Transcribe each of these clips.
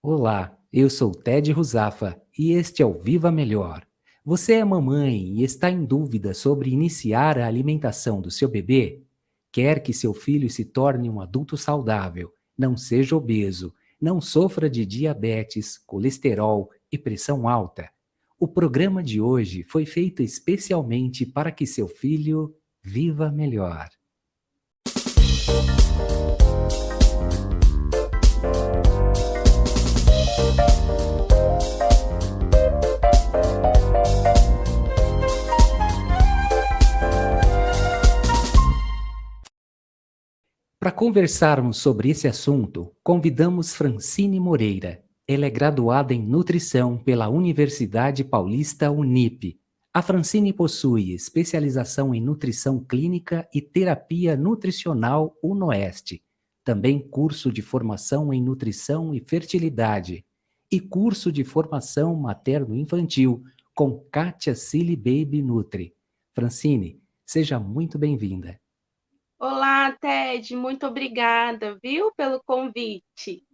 Olá, eu sou Ted Ruzafa e este é o Viva Melhor. Você é mamãe e está em dúvida sobre iniciar a alimentação do seu bebê? Quer que seu filho se torne um adulto saudável, não seja obeso, não sofra de diabetes, colesterol e pressão alta? O programa de hoje foi feito especialmente para que seu filho viva melhor. Para conversarmos sobre esse assunto, convidamos Francine Moreira. Ela é graduada em nutrição pela Universidade Paulista Unip. A Francine possui especialização em nutrição clínica e terapia nutricional UNOeste, também curso de formação em nutrição e fertilidade e curso de formação materno-infantil com Kátia Silly Baby Nutri. Francine, seja muito bem-vinda. Olá, Ted, muito obrigada, viu, pelo convite.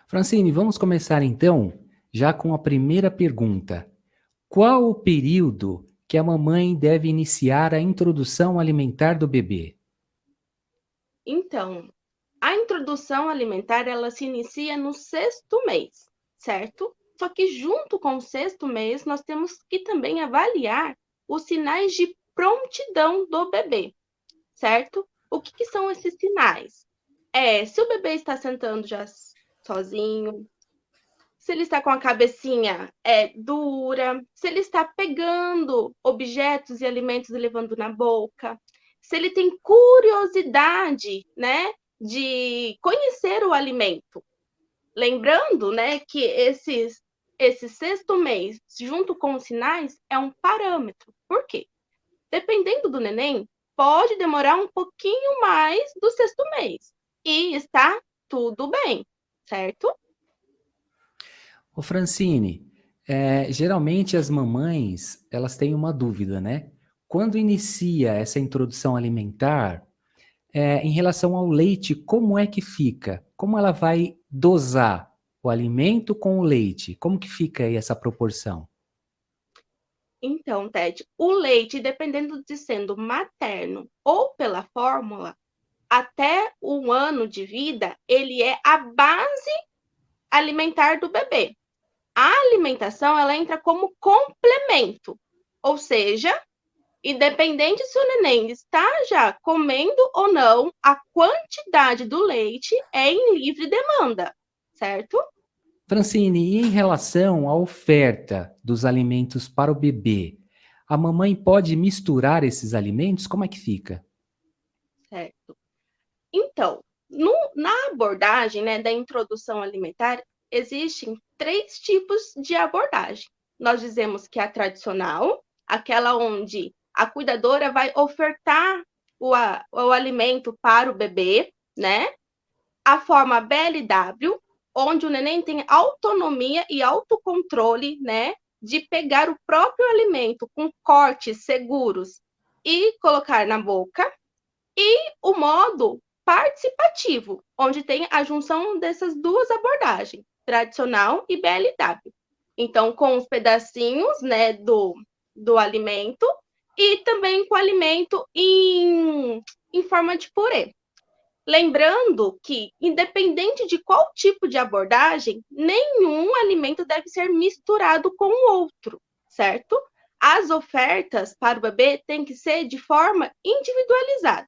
Francine, vamos começar então já com a primeira pergunta. Qual o período que a mamãe deve iniciar a introdução alimentar do bebê? Então, a introdução alimentar, ela se inicia no sexto mês, certo? Só que junto com o sexto mês, nós temos que também avaliar os sinais de prontidão do bebê, certo? O que são esses sinais? Se o bebê está sentando já sozinho, se ele está com a cabecinha dura, se ele está pegando objetos e alimentos e levando na boca, se ele tem curiosidade, né, de conhecer o alimento. Lembrando, né, que esse sexto mês, junto com os sinais, é um parâmetro. Por quê? Dependendo do neném, pode demorar um pouquinho mais do sexto mês. E está tudo bem, certo? Ô Francine, geralmente as mamães, elas têm uma dúvida, né? Quando inicia essa introdução alimentar, em relação ao leite, como é que fica? Como ela vai dosar o alimento com o leite? Como que fica aí essa proporção? Então, Ted, o leite, dependendo de sendo materno ou pela fórmula, até 1 ano de vida, ele é a base alimentar do bebê. A alimentação, ela entra como complemento, ou seja, independente se o neném está já comendo ou não, a quantidade do leite é em livre demanda, certo? Francine, e em relação à oferta dos alimentos para o bebê, a mamãe pode misturar esses alimentos? Como é que fica? Certo. Então, na abordagem, né, da introdução alimentar, existem 3 tipos de abordagem. Nós dizemos que a tradicional, aquela onde a cuidadora vai ofertar o alimento para o bebê, né? A forma BLW, onde o neném tem autonomia e autocontrole, né, de pegar o próprio alimento com cortes seguros e colocar na boca, e o modo participativo, onde tem a junção dessas duas abordagens, tradicional e BLW. Então, com os pedacinhos, né, do alimento e também com o alimento em forma de purê. Lembrando que, independente de qual tipo de abordagem, nenhum alimento deve ser misturado com o outro, certo? As ofertas para o bebê têm que ser de forma individualizada.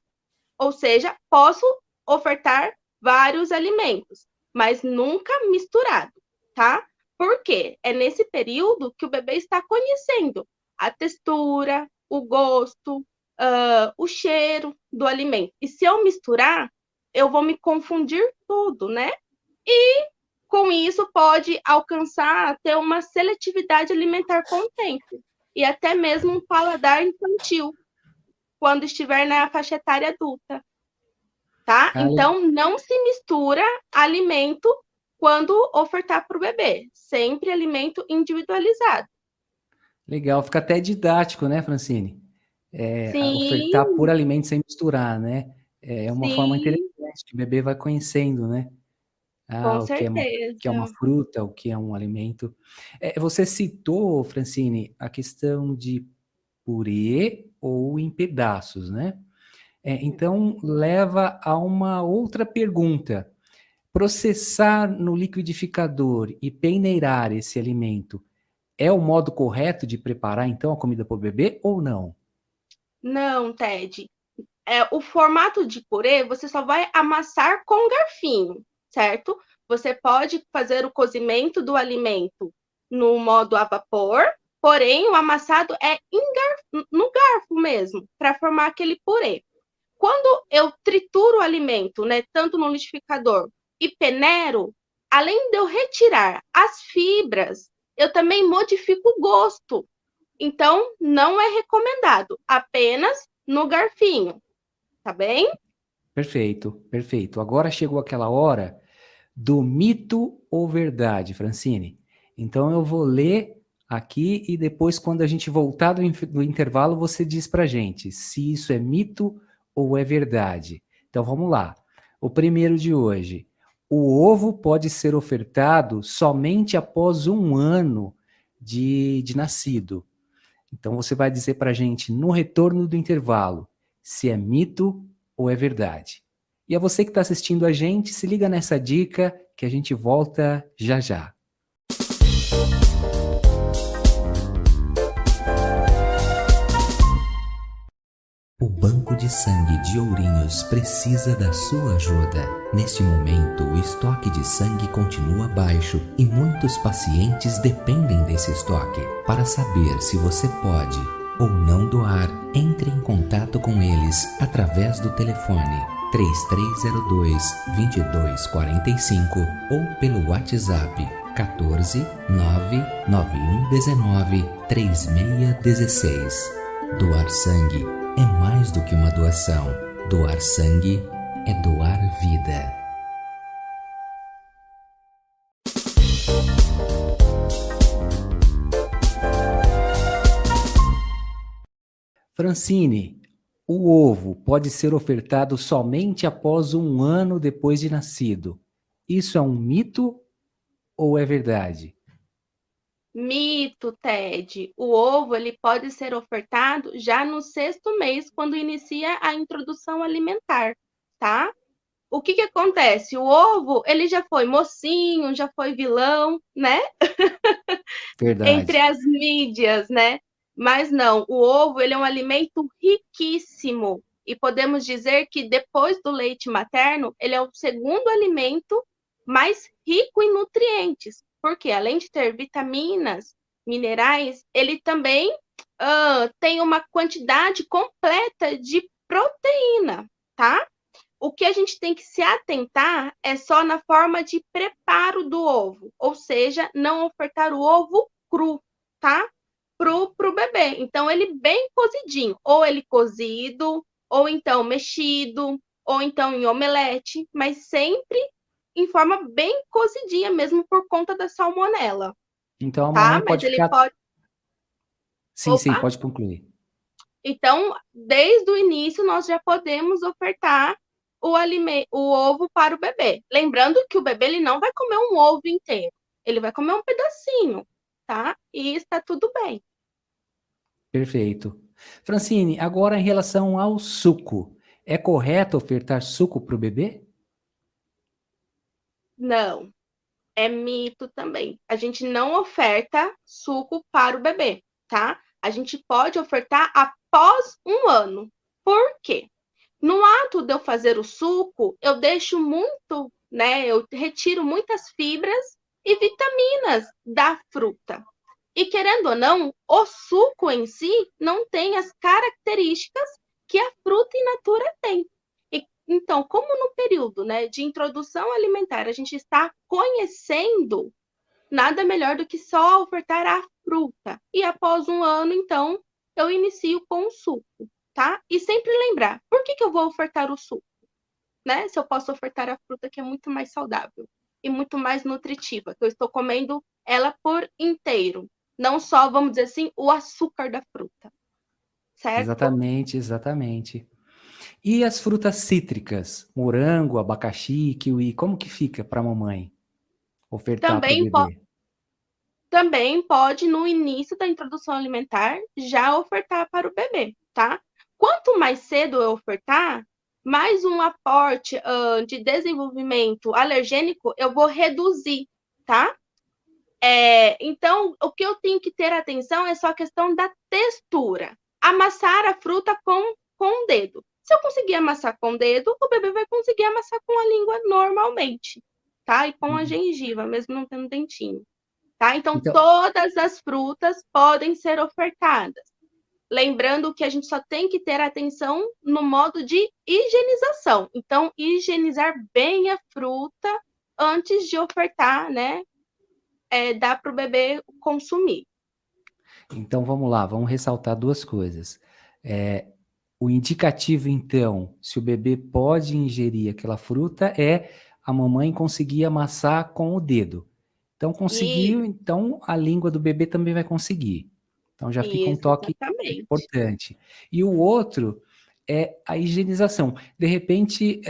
Ou seja, posso ofertar vários alimentos, mas nunca misturado, tá? Porque é nesse período que o bebê está conhecendo a textura, o gosto, o cheiro do alimento. E se eu misturar, eu vou me confundir tudo, né? E com isso pode alcançar ter uma seletividade alimentar com o tempo e até mesmo um paladar infantil quando estiver na faixa etária adulta, tá? Ah, Então não se mistura alimento quando ofertar para o bebê, sempre alimento individualizado. legal, fica até didático, né, Francine? Ofertar por Sim, alimento sem misturar, né? É uma forma sim, interessante, que o bebê vai conhecendo, né? Com O que é uma certeza. fruta, o que é um alimento. Você citou, Francine, a questão de purê ou em pedaços, né? Então, leva a uma outra pergunta. Processar no liquidificador e peneirar esse alimento é o modo correto de preparar, então, a comida para o bebê ou não? Não, Ted. O formato de purê, você só vai amassar com garfinho, certo? Você pode fazer o cozimento do alimento no modo a vapor, porém o amassado é no garfo mesmo, para formar aquele purê. Quando eu trituro o alimento, né, tanto no liquidificador e peneiro, além de eu retirar as fibras, eu também modifico o gosto. Então, não é recomendado, apenas no garfinho, tá bem? Perfeito, perfeito. Agora chegou aquela hora do mito ou verdade, Francine. Então eu vou ler aqui e depois, quando a gente voltar do intervalo, você diz pra gente se isso é mito ou é verdade. Então vamos lá. O primeiro de hoje. O ovo pode ser ofertado somente após 1 ano de nascido. Então você vai dizer pra gente no retorno do intervalo se é mito ou é verdade. E a você que está assistindo a gente, se liga nessa dica que a gente volta já já. O Banco de Sangue de Ourinhos precisa da sua ajuda. Neste momento, o estoque de sangue continua baixo e muitos pacientes dependem desse estoque. Para saber se você pode ou não doar, entre em contato com eles através do telefone 3302-2245 ou pelo WhatsApp 14 99119 3616. Doar sangue é mais do que uma doação. Doar sangue é doar vida. Francine, o ovo pode ser ofertado somente após 1 ano depois de nascido. Isso é um mito ou é verdade? Mito, Ted. O ovo ele pode ser ofertado já no sexto mês, quando inicia a introdução alimentar, tá? O que que acontece? O ovo, ele já foi mocinho, já foi vilão, né? Entre Verdade. as mídias, né? Mas não, o ovo, ele é um alimento riquíssimo. E podemos dizer que depois do leite materno, ele é o segundo alimento mais rico em nutrientes. Porque além de ter vitaminas, minerais, ele também tem uma quantidade completa de proteína, tá? O que a gente tem que se atentar é só na forma de preparo do ovo, ou seja, não ofertar o ovo cru, tá? Pro bebê. Então, ele bem cozidinho, ou ele cozido, ou então mexido, ou então em omelete, mas sempre em forma bem cozidinha, mesmo por conta da salmonela, Então a tá? mamãe Mas pode ele ficar. pode. Sim, sim, Opa! pode concluir. Então, desde o início, nós já podemos ofertar o ovo para o bebê. Lembrando que o bebê ele não vai comer um ovo inteiro, ele vai comer um pedacinho, tá? E está tudo bem. Perfeito. Francine, agora em relação ao suco, é correto ofertar suco para o bebê? Não, é mito também. A gente não oferta suco para o bebê, tá? A gente pode ofertar após 1 ano. Por quê? No ato de eu fazer o suco, eu deixo muito, né? Eu retiro muitas fibras e vitaminas da fruta. E querendo ou não, o suco em si não tem as características que a fruta in natura tem. Então, como no período, né, de introdução alimentar a gente está conhecendo, nada melhor do que só ofertar a fruta. E após 1 ano, então, eu inicio com o suco, tá? E sempre lembrar, por que que eu vou ofertar o suco, né? Se eu posso ofertar a fruta que é muito mais saudável e muito mais nutritiva, que eu estou comendo ela por inteiro, não só, vamos dizer assim, o açúcar da fruta, certo? Exatamente, exatamente. E as frutas cítricas? Morango, abacaxi, kiwi, como que fica para a mamãe ofertar para o Também, po- bebê? também pode, no início da introdução alimentar, já ofertar para o bebê, tá? Quanto mais cedo eu ofertar, mais um aporte de desenvolvimento alergênico eu vou reduzir, tá? Então, o que eu tenho que ter atenção é só a questão da textura. Amassar a fruta com o dedo. Se eu conseguir amassar com o dedo, o bebê vai conseguir amassar com a língua normalmente, tá? E com a Uhum. gengiva, mesmo não tendo dentinho, tá? Então, Então, todas as frutas podem ser ofertadas. Lembrando que a gente só tem que ter atenção no modo de higienização. Então, higienizar bem a fruta antes de ofertar, né? Dá para o bebê consumir. então vamos lá, vamos ressaltar duas coisas. É, o indicativo, então, se o bebê pode ingerir aquela fruta, é a mamãe conseguir amassar com o dedo. Então, E conseguiu, então a língua do bebê também vai conseguir. Então, já fica um isso, toque exatamente. importante. E o outro é a higienização. De repente,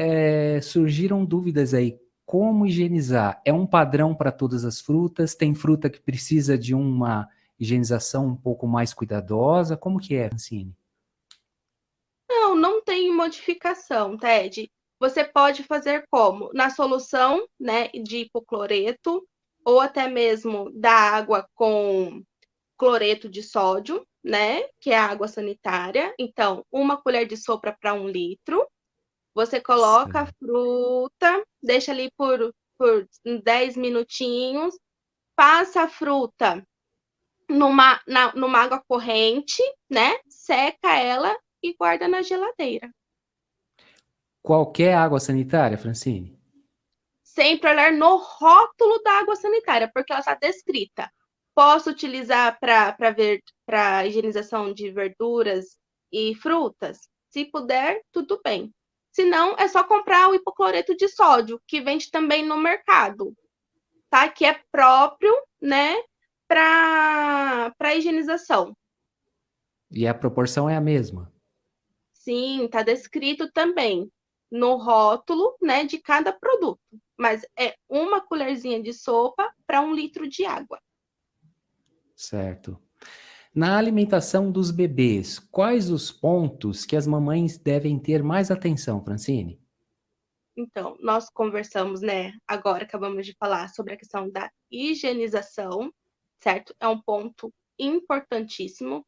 surgiram dúvidas aí. Como higienizar? É um padrão para todas as frutas? Tem fruta que precisa de uma higienização um pouco mais cuidadosa? Como que é, Francine? Não, não tem modificação, Ted. Você pode fazer como? Na solução, né, de hipocloreto, ou até mesmo da água com cloreto de sódio, né, que é a água sanitária. Então, uma colher de sopa para 1 litro. Você coloca a Certo. fruta, deixa ali por 10 minutinhos, passa a fruta numa água corrente, né? Seca ela e guarda na geladeira. Qualquer água sanitária, Francine? Sempre olhar no rótulo da água sanitária, porque ela está descrita. Posso utilizar para higienização de verduras e frutas? Se puder, tudo bem. Se não, é só comprar o hipocloreto de sódio, que vende também no mercado, tá? Que é próprio, né, para higienização. E a proporção é a mesma? Sim, está descrito também no rótulo, né, de cada produto. Mas é uma colherzinha de sopa para 1 litro de água. Certo. Na alimentação dos bebês, quais os pontos que as mamães devem ter mais atenção, Francine? Então, nós conversamos, né? Agora acabamos de falar sobre a questão da higienização, certo? É um ponto importantíssimo.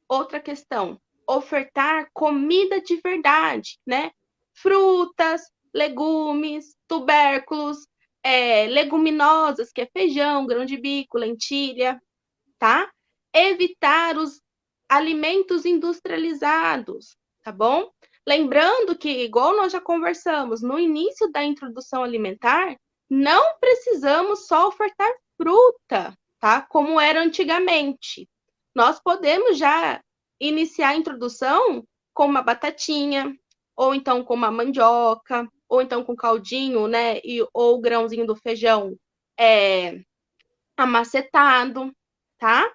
Outra questão, ofertar comida de verdade, né? Frutas, legumes, tubérculos, leguminosas, que é feijão, grão de bico, lentilha, tá? Evitar os alimentos industrializados, tá bom? Lembrando que, igual nós já conversamos, no início da introdução alimentar, não precisamos só ofertar fruta, tá? Como era antigamente. Nós podemos já iniciar a introdução com uma batatinha, ou então com uma mandioca, ou então com caldinho, né? Ou o grãozinho do feijão amacetado, tá?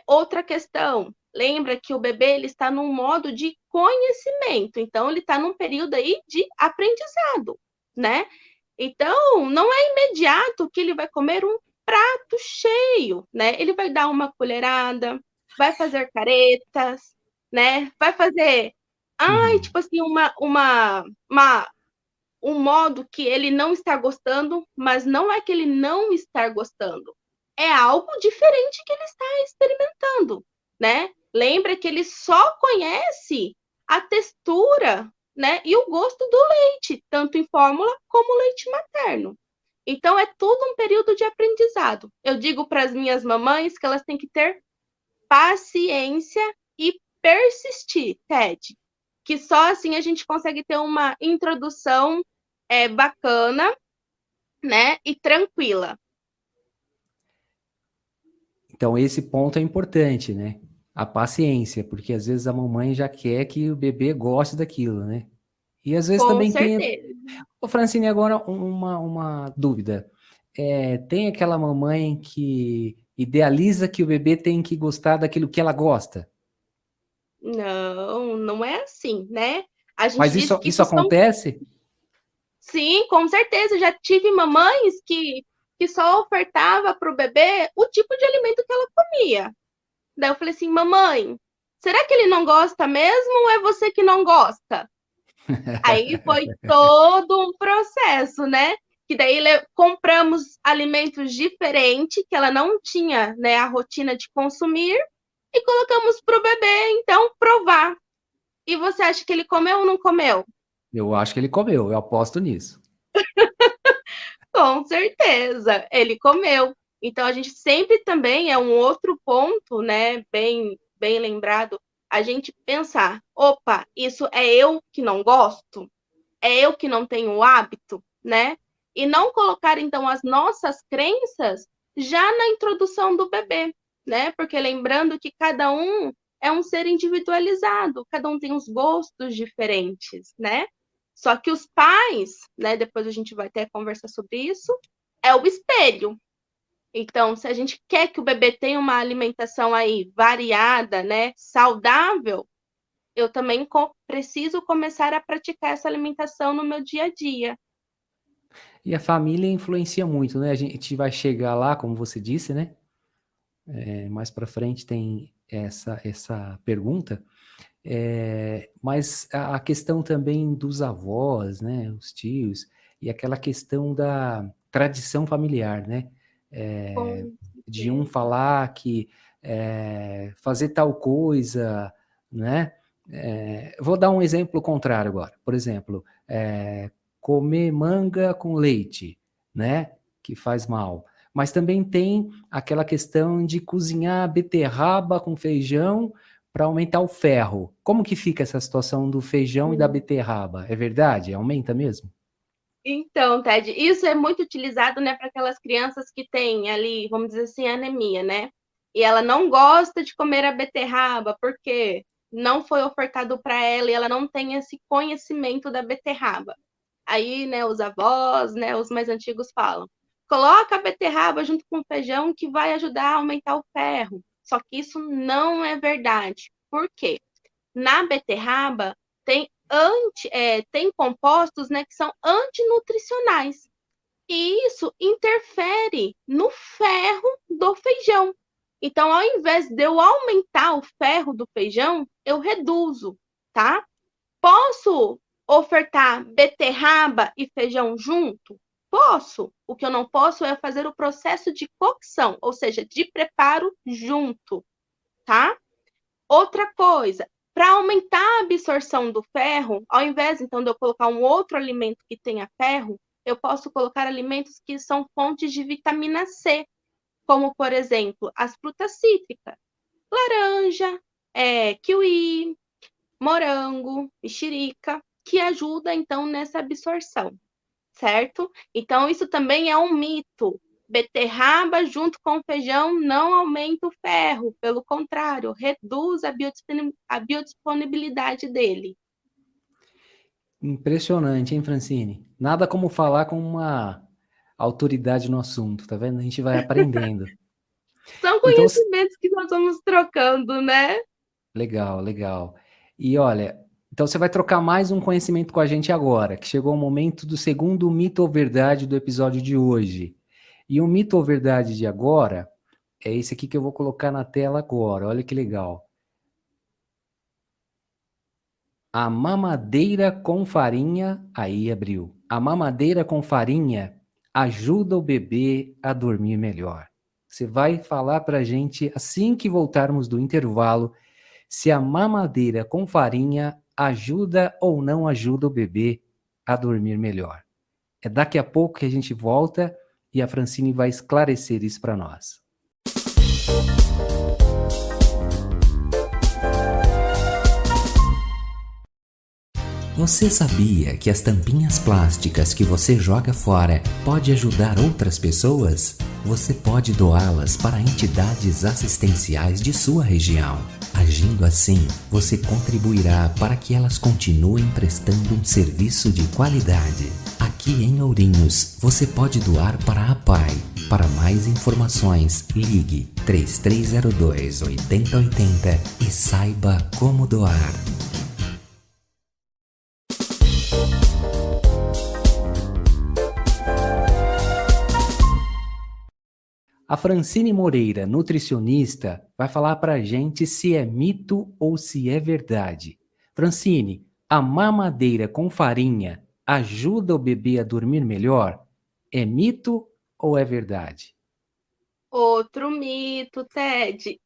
Outra questão, lembra que o bebê ele está num modo de conhecimento, então ele está num período aí de aprendizado, né? Então, não é imediato que ele vai comer um prato cheio, né? Ele vai dar uma colherada, vai fazer caretas, né? Vai fazer, Uhum. tipo assim, um modo que ele não está gostando, mas não é que ele não está gostando. É algo diferente que ele está experimentando, né? Lembra que ele só conhece a textura, né? E o gosto do leite, tanto em fórmula como leite materno. Então, é tudo um período de aprendizado. Eu digo para as minhas mamães que elas têm que ter paciência e persistir, Ted. Que só assim a gente consegue ter uma introdução bacana, né? E tranquila. Então, esse ponto é importante, né? A paciência, porque às vezes a mamãe já quer que o bebê goste daquilo, né? E às vezes Com também tem. certeza. Ô, Francine, agora uma dúvida. Tem aquela mamãe que idealiza que o bebê tem que gostar daquilo que ela gosta? Não, não é assim, né? A gente Mas diz que isso isso são... acontece? Sim, com certeza. Já tive mamães que só ofertava para o bebê o tipo de alimento que ela comia. Daí eu falei assim, mamãe, será que ele não gosta mesmo ou é você que não gosta? Aí foi todo um processo, né? Que daí compramos alimentos diferentes que ela não tinha, né, a rotina de consumir e colocamos para o bebê, então, provar. E você acha que ele comeu ou não comeu? Eu acho que ele comeu, eu aposto nisso. Com certeza, ele comeu. Então, a gente sempre também é um outro ponto, né, bem lembrado, a gente pensar, opa, isso é eu que não gosto? É eu que não tenho o hábito, né? E não colocar, então, as nossas crenças já na introdução do bebê, né? Porque lembrando que cada um é um ser individualizado, cada um tem os gostos diferentes, né? Só que os pais, né? Depois a gente vai até conversar sobre isso, é o espelho. Então, se a gente quer que o bebê tenha uma alimentação aí variada, né? Saudável, eu também preciso começar a praticar essa alimentação no meu dia a dia. E a família influencia muito, né? A gente vai chegar lá, como você disse, né? Mais para frente tem essa pergunta. Mas a questão também dos avós, né? Os tios, e aquela questão da tradição familiar, né? Com De um certeza. falar que fazer tal coisa, né? Vou dar um exemplo contrário agora. Por exemplo, comer manga com leite, né? Que faz mal. Mas também tem aquela questão de cozinhar beterraba com feijão para aumentar o ferro. Como que fica essa situação do feijão e da beterraba? É verdade? Aumenta mesmo? Então, Ted, isso é muito utilizado, né, para aquelas crianças que têm ali, vamos dizer assim, anemia, né? E ela não gosta de comer a beterraba porque não foi ofertado para ela e ela não tem esse conhecimento da beterraba. Aí, né, os avós, né, os mais antigos falam: coloca a beterraba junto com o feijão que vai ajudar a aumentar o ferro. Só que isso não é verdade. Por quê? Na beterraba tem compostos, né, que são antinutricionais. E isso interfere no ferro do feijão. Então, ao invés de eu aumentar o ferro do feijão, eu reduzo, tá? Posso ofertar beterraba e feijão junto? Posso. O que eu não posso é fazer o processo de cocção, ou seja, de preparo junto, tá? Outra coisa, para aumentar a absorção do ferro, ao invés então de eu colocar um outro alimento que tenha ferro, eu posso colocar alimentos que são fontes de vitamina C, como por exemplo as frutas cítricas, laranja, kiwi, morango, mexerica, que ajuda então nessa absorção, certo? Então isso também é um mito. Beterraba junto com feijão não aumenta o ferro, pelo contrário, reduz a biodisponibilidade dele. Impressionante, hein, Francine? Nada como falar com uma autoridade no assunto, tá vendo? A gente vai aprendendo. São Então, conhecimentos que nós vamos trocando, né? legal, legal. E olha, então você vai trocar mais um conhecimento com a gente agora, que chegou o momento do segundo mito ou verdade do episódio de hoje. E o mito ou verdade de agora é esse aqui que eu vou colocar na tela agora. Olha que legal. A mamadeira com farinha, aí abriu. A mamadeira com farinha ajuda o bebê a dormir melhor. Você vai falar pra gente assim que voltarmos do intervalo se a mamadeira com farinha ajuda ou não ajuda o bebê a dormir melhor. É daqui a pouco que a gente volta e a Francine vai esclarecer isso para nós. Você sabia que as tampinhas plásticas que você joga fora pode ajudar outras pessoas? Você pode doá-las para entidades assistenciais de sua região. Agindo assim, você contribuirá para que elas continuem prestando um serviço de qualidade. Aqui em Ourinhos, você pode doar para a APAI. Para mais informações, ligue 3302 8080 e saiba como doar. A Francine Moreira, nutricionista, vai falar para a gente se é mito ou se é verdade. Francine, a mamadeira com farinha ajuda o bebê a dormir melhor? É mito ou é verdade? Outro mito, Ted.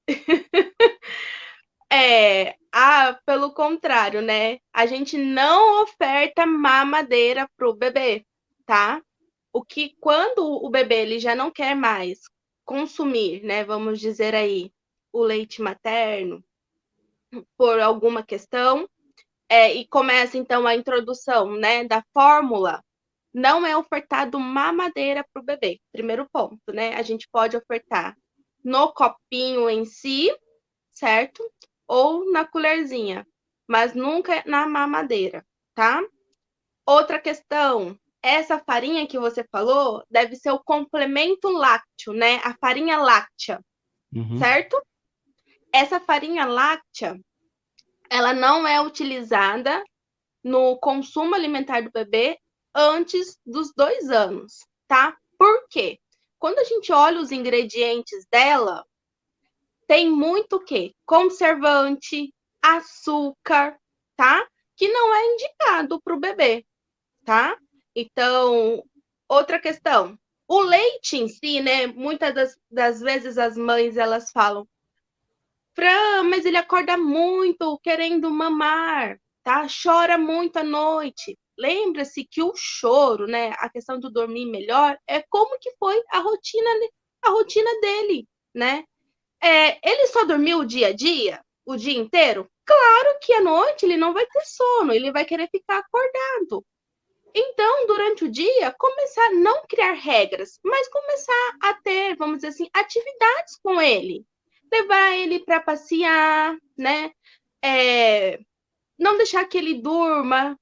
Pelo contrário, né? A gente não oferta mamadeira pro bebê, tá? Quando o bebê ele já não quer mais consumir, né? Vamos dizer aí, o leite materno por alguma questão, e começa então a introdução, né, da fórmula, não é ofertado mamadeira para o bebê. Primeiro ponto, né? A gente pode ofertar no copinho em si, certo? Ou na colherzinha, mas nunca na mamadeira, tá? Outra questão, essa farinha que você falou deve ser o complemento lácteo, né? A farinha láctea, certo? Essa farinha láctea, ela não é utilizada no consumo alimentar do bebê antes dos 2 anos, tá? Por quê? Quando a gente olha os ingredientes dela, tem muito o quê? Conservante, açúcar, tá? Que não é indicado para o bebê, tá? Então, outra questão. O leite em si, né? Muitas das vezes as mães, elas falam, Fran, mas ele acorda muito querendo mamar, tá? Chora muito à noite. Lembra-se que o choro, né? A questão do dormir melhor é como que foi a rotina dele, né? Ele só dormiu o dia a dia, o dia inteiro? Claro que à noite ele não vai ter sono, ele vai querer ficar acordado. Então, durante o dia, começar a não criar regras, mas começar a ter, vamos dizer assim, atividades com ele. Levar ele para passear, né? Não deixar que ele durma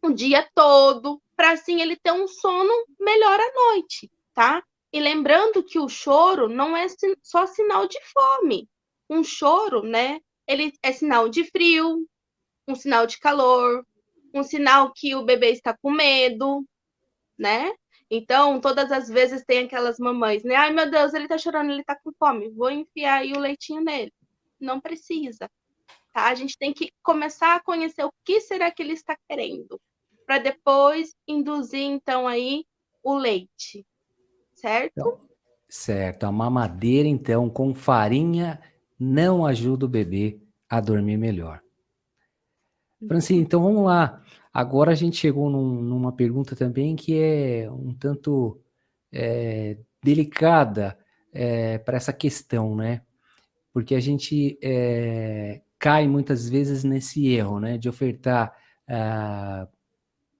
o dia todo, para assim ele ter um sono melhor à noite, tá? E lembrando que o choro não é só sinal de fome. Um choro, né? Ele é sinal de frio, um sinal de calor, um sinal que o bebê está com medo, né? Então, todas as vezes tem aquelas mamães, né? Ai, meu Deus, ele tá chorando, ele tá com fome. Vou enfiar aí o leitinho nele. Não precisa, tá? A gente tem que começar a conhecer o que será que ele está querendo, para depois induzir, então, aí o leite, certo? Então, certo. A mamadeira, então, com farinha não ajuda o bebê a dormir melhor. Francine, então vamos lá. Agora a gente chegou numa pergunta também que é um tanto delicada para essa questão, né? Porque a gente cai muitas vezes nesse erro, né? De ofertar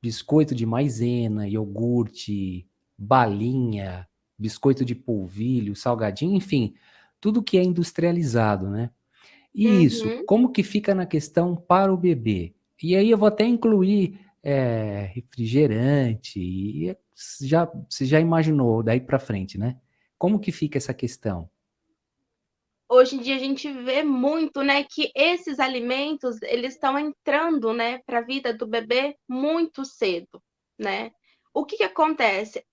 biscoito de maisena, iogurte, balinha, biscoito de polvilho, salgadinho, enfim, tudo que é industrializado, né? E isso, como que fica na questão para o bebê? E aí eu vou até incluir refrigerante, e você já imaginou daí para frente, né? Como que fica essa questão? Hoje em dia a gente vê muito, né, que esses alimentos, eles estão entrando, né, para a vida do bebê muito cedo, né? O que acontece?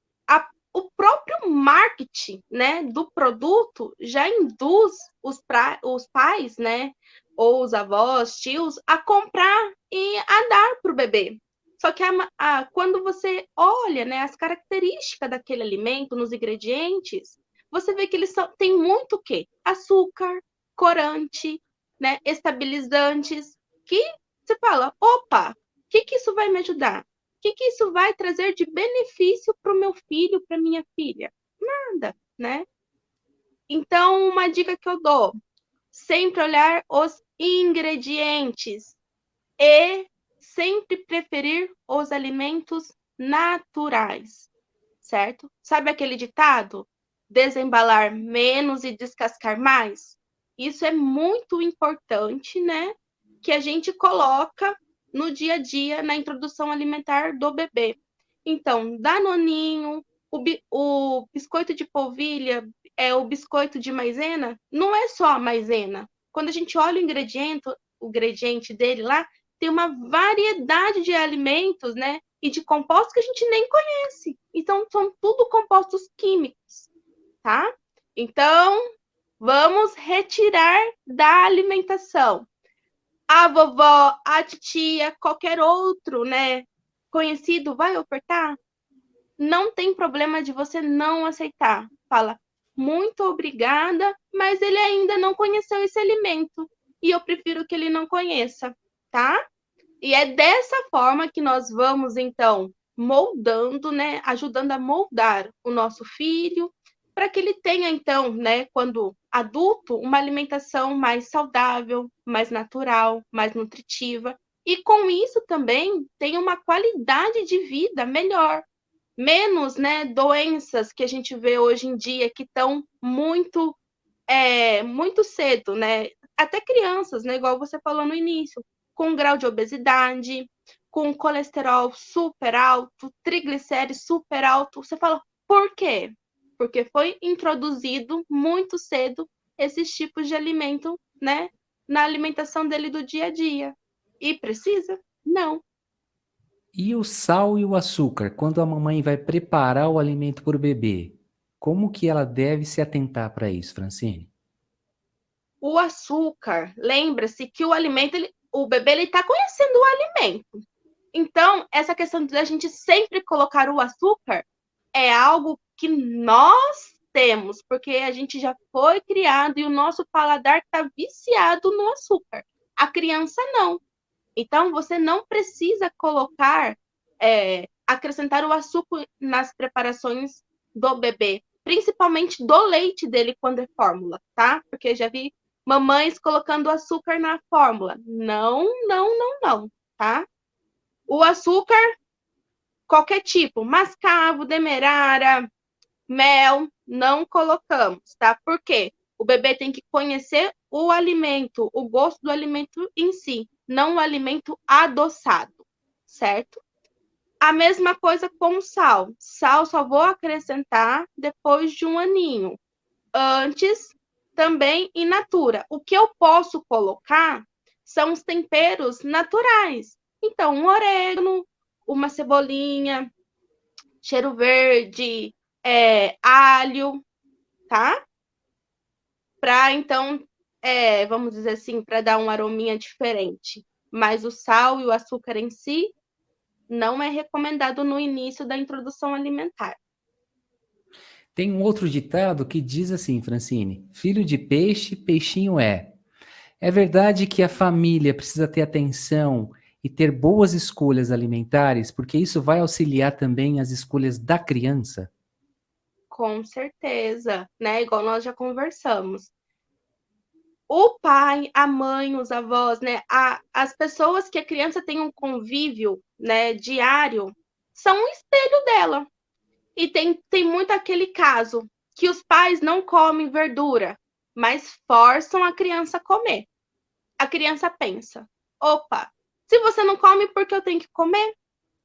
O próprio marketing, né, do produto já induz os pais, né, ou os avós, tios, a comprar e a dar para o bebê. Só que quando você olha, né, as características daquele alimento nos ingredientes, você vê que eles têm muito o quê? Açúcar, corante, né? Estabilizantes, que você fala, opa, o que isso vai me ajudar? O que isso vai trazer de benefício para o meu filho, para minha filha? Nada, né? Então, uma dica que eu dou, sempre olhar os ingredientes e sempre preferir os alimentos naturais, certo? Sabe aquele ditado? Desembalar menos e descascar mais? Isso é muito importante, né? Que a gente coloca no dia a dia na introdução alimentar do bebê. Então, Danoninho, o biscoito de polvilha, o biscoito de maisena, não é só a maisena. Quando a gente olha o ingrediente dele lá, tem uma variedade de alimentos, né? E de compostos que a gente nem conhece. Então, são tudo compostos químicos, tá? Então, vamos retirar da alimentação. A vovó, a titia, qualquer outro, né, conhecido vai ofertar? Não tem problema de você não aceitar. Fala, muito obrigada, mas ele ainda não conheceu esse alimento. E eu prefiro que ele não conheça, tá? E é dessa forma que nós vamos, então, moldando, né? Ajudando a moldar o nosso filho, para que ele tenha, então, né, quando adulto, uma alimentação mais saudável, mais natural, mais nutritiva. E com isso também tem uma qualidade de vida melhor, menos, né, doenças que a gente vê hoje em dia que estão muito cedo, né? Até crianças, né, igual você falou no início, com grau de obesidade, com colesterol super alto, triglicérides super alto. Você fala, por quê? Porque foi introduzido muito cedo esses tipos de alimento, né, na alimentação dele do dia a dia. E precisa? Não. E o sal e o açúcar, quando a mamãe vai preparar o alimento para o bebê, como que ela deve se atentar para isso, Francine? O açúcar, lembra-se que o bebê ele está conhecendo o alimento. Então, essa questão de a gente sempre colocar o açúcar é algo que nós temos, porque a gente já foi criado e o nosso paladar está viciado no açúcar. A criança não. Então, você não precisa acrescentar o açúcar nas preparações do bebê, principalmente do leite dele quando é fórmula, tá? Porque já vi mamães colocando açúcar na fórmula. Não, não, não, não, tá? O açúcar, qualquer tipo, mascavo, demerara, mel, não colocamos, tá? Por quê? O bebê tem que conhecer o alimento, o gosto do alimento em si, não o alimento adoçado, certo? A mesma coisa com sal. Sal só vou acrescentar depois de 1 aninho. Antes, também in natura. O que eu posso colocar são os temperos naturais. Então, um orégano, uma cebolinha, cheiro verde, alho, tá? Para, então, vamos dizer assim, para dar um arominha diferente. Mas o sal e o açúcar em si não é recomendado no início da introdução alimentar. Tem um outro ditado que diz assim, Francine: filho de peixe, peixinho é. É verdade que a família precisa ter atenção e ter boas escolhas alimentares, porque isso vai auxiliar também as escolhas da criança? Com certeza, né? Igual nós já conversamos. O pai, a mãe, os avós, né? As pessoas que a criança tem um convívio, né, diário, são um espelho dela. E tem muito aquele caso que os pais não comem verdura, mas forçam a criança a comer. A criança pensa: opa, se você não come, por que eu tenho que comer?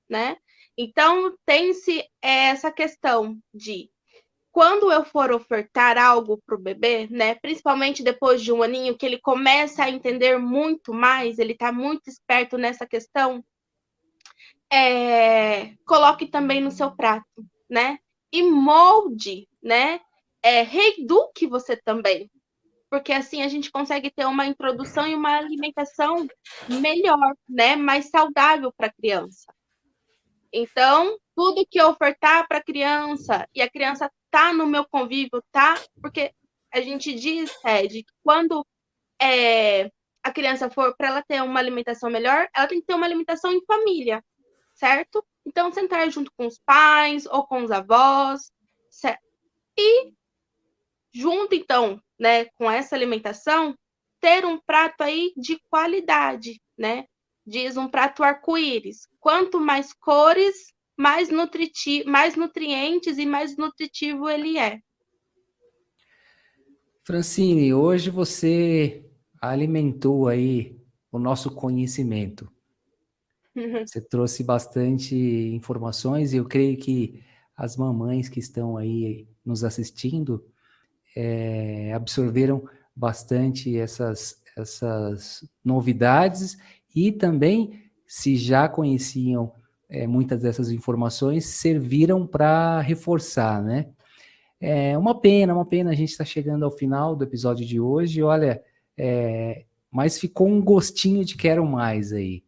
Né? Então, tem-se essa questão de quando eu for ofertar algo para o bebê, né, principalmente depois de 1 aninho, que ele começa a entender muito mais, ele está muito esperto nessa questão, coloque também no seu prato, né? E molde, né? Reeduque você também, porque assim a gente consegue ter uma introdução e uma alimentação melhor, né? Mais saudável para a criança. Então, tudo que eu ofertar para a criança e a criança tá no meu convívio, tá? Porque a gente diz, Ted, que quando a criança for para ela ter uma alimentação melhor, ela tem que ter uma alimentação em família, certo? Então, sentar junto com os pais ou com os avós, certo? E junto, então, né, com essa alimentação, ter um prato aí de qualidade, né? Diz um prato arco-íris. Quanto mais cores, mais nutrientes e mais nutritivo ele é. Francine, hoje você alimentou aí o nosso conhecimento. Você trouxe bastante informações e eu creio que as mamães que estão aí nos assistindo absorveram bastante essas novidades e também, se já conheciam muitas dessas informações, serviram para reforçar, né? É uma pena, a gente está chegando ao final do episódio de hoje, olha, mas ficou um gostinho de quero mais aí.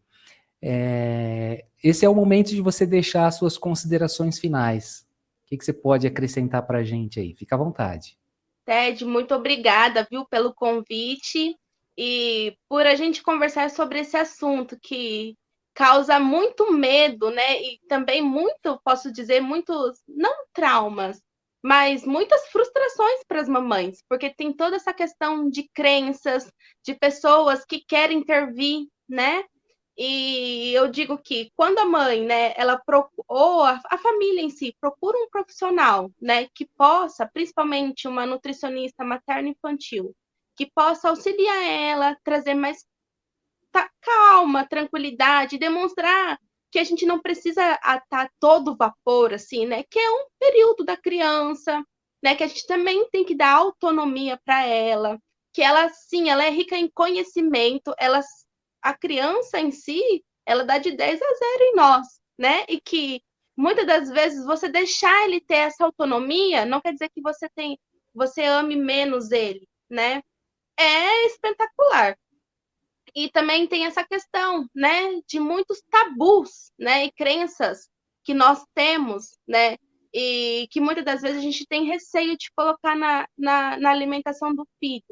Esse é o momento de você deixar as suas considerações finais. O que você pode acrescentar para a gente aí? Fica à vontade. Ted, muito obrigada, viu, pelo convite e por a gente conversar sobre esse assunto que causa muito medo, né? E também muito, posso dizer, muitos, não traumas, mas muitas frustrações para as mamães, porque tem toda essa questão de crenças, de pessoas que querem intervir, né? E eu digo que quando a mãe, né, ela ou a família em si procura um profissional, né, que possa, principalmente uma nutricionista materno-infantil, que possa auxiliar ela, trazer mais calma, tranquilidade, demonstrar que a gente não precisa estar todo vapor, assim, né, que é um período da criança, né, que a gente também tem que dar autonomia para ela, que ela, sim, ela é rica em conhecimento, a criança em si, ela dá de 10 a 0 em nós, né? E que muitas das vezes você deixar ele ter essa autonomia não quer dizer que você ame menos ele, né? É espetacular. E também tem essa questão, né, de muitos tabus, né, e crenças que nós temos, né, e que muitas das vezes a gente tem receio de colocar na alimentação do filho.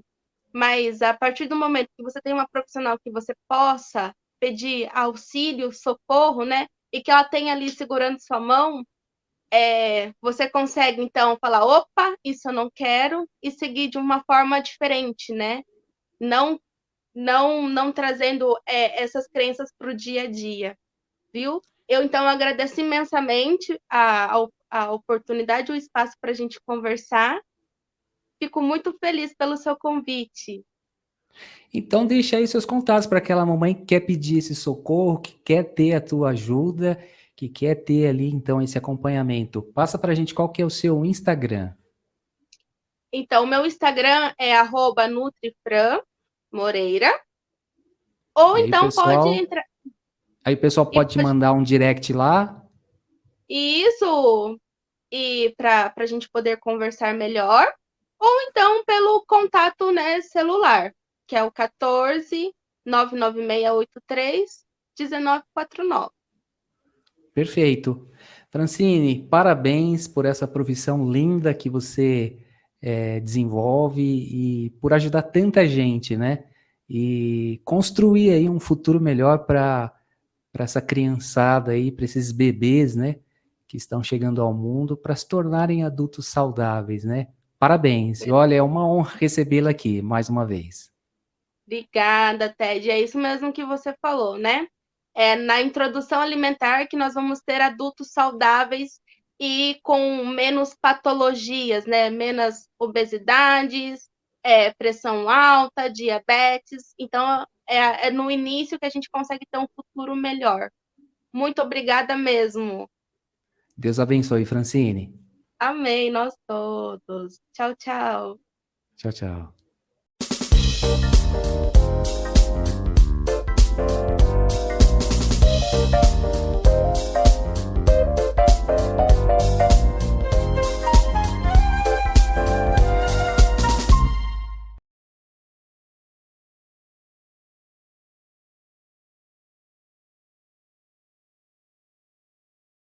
Mas a partir do momento que você tem uma profissional que você possa pedir auxílio, socorro, né? E que ela tenha ali segurando sua mão, você consegue, então, falar, opa, isso eu não quero, e seguir de uma forma diferente, né? Não trazendo essas crenças para o dia a dia, viu? Eu, então, agradeço imensamente a oportunidade, o espaço para a gente conversar. Fico muito feliz pelo seu convite. Então deixa aí seus contatos para aquela mamãe que quer pedir esse socorro, que quer ter a tua ajuda, que quer ter ali então esse acompanhamento. Passa para a gente qual que é o seu Instagram. Então, o meu Instagram é @nutrifranmoreira. Ou então pode entrar. Aí o pessoal pode te mandar um direct lá. Isso, e para a gente poder conversar melhor. Ou então pelo contato, né, celular, que é o 14 99683 1949. Perfeito. Francine, parabéns por essa profissão linda que você desenvolve e por ajudar tanta gente, né? E construir aí um futuro melhor para essa criançada aí, para esses bebês, né? Que estão chegando ao mundo para se tornarem adultos saudáveis, né? Parabéns. E olha, é uma honra recebê-la aqui mais uma vez. Obrigada, Ted. É isso mesmo que você falou, né? É na introdução alimentar que nós vamos ter adultos saudáveis e com menos patologias, né? Menos obesidades, pressão alta, diabetes. Então, é no início que a gente consegue ter um futuro melhor. Muito obrigada mesmo. Deus abençoe, Francine. Amém, nós todos. Tchau, tchau. Tchau, tchau.